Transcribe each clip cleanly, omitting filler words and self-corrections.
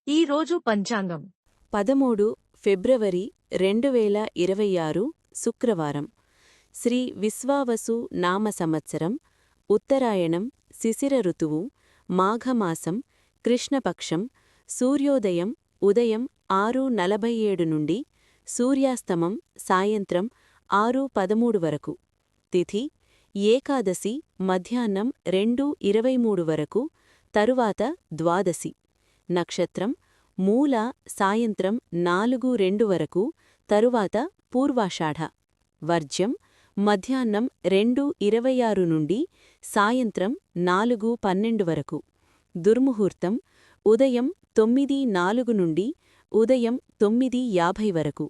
ఈ రోజు పంచాంగం 13 ఫిబ్రవరి 2026 శుక్రవారం శ్రీ విశ్వావసు నామ సంవత్సరం ఉత్తరాయణం శిశిర ఋతువు మాఘమాసం కృష్ణపక్షం సూర్యోదయం ఉదయం 6:47 నుండి సూర్యాస్తమం సాయంత్రం 6:13 వరకు తిథి ఏకాదశి మధ్యాహ్నం 2:23 వరకు తరువాత ద్వాదశి నక్షత్రం మూల సాయంత్రం 4:02 వరకు తరువాత పూర్వాషాఢ వర్జ్యం మధ్యాహ్నం 2:26 నుండి సాయంత్రం 4:12 వరకు దుర్ముహూర్తం ఉదయం 9:04 నుండి ఉదయం 9:50 వరకు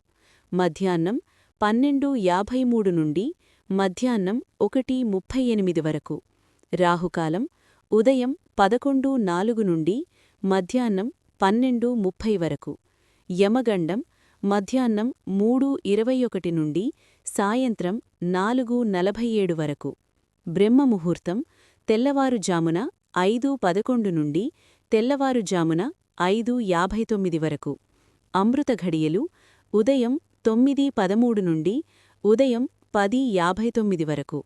మధ్యాహ్నం 12:53 నుండి మధ్యాహ్నం 1:38 వరకు రాహుకాలం ఉదయం 11:04 నుండి మధ్యాహ్నం 12:30 వరకు యమగండం మధ్యాహ్నం 3:21 నుండి సాయంత్రం 4:47 వరకు బ్రహ్మముహూర్తం తెల్లవారుజామున 5:11 నుండి తెల్లవారుజామున 5:59 వరకు అమృత ఘడియలు ఉదయం 9:13 నుండి ఉదయం 10:59 వరకు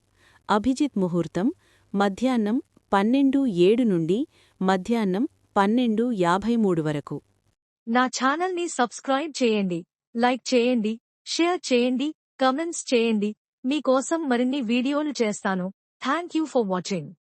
అభిజిత్ ముహూర్తం మధ్యాహ్నం 12:07 నుండి మధ్యాహ్నం 12:53 వరకు. నా ఛానల్ని సబ్స్క్రైబ్ చేయండి, లైక్ చేయండి, షేర్ చేయండి, కమెంట్స్ చేయండి. మీకోసం మరిన్ని వీడియోలు చేస్తాను. Thank you for watching.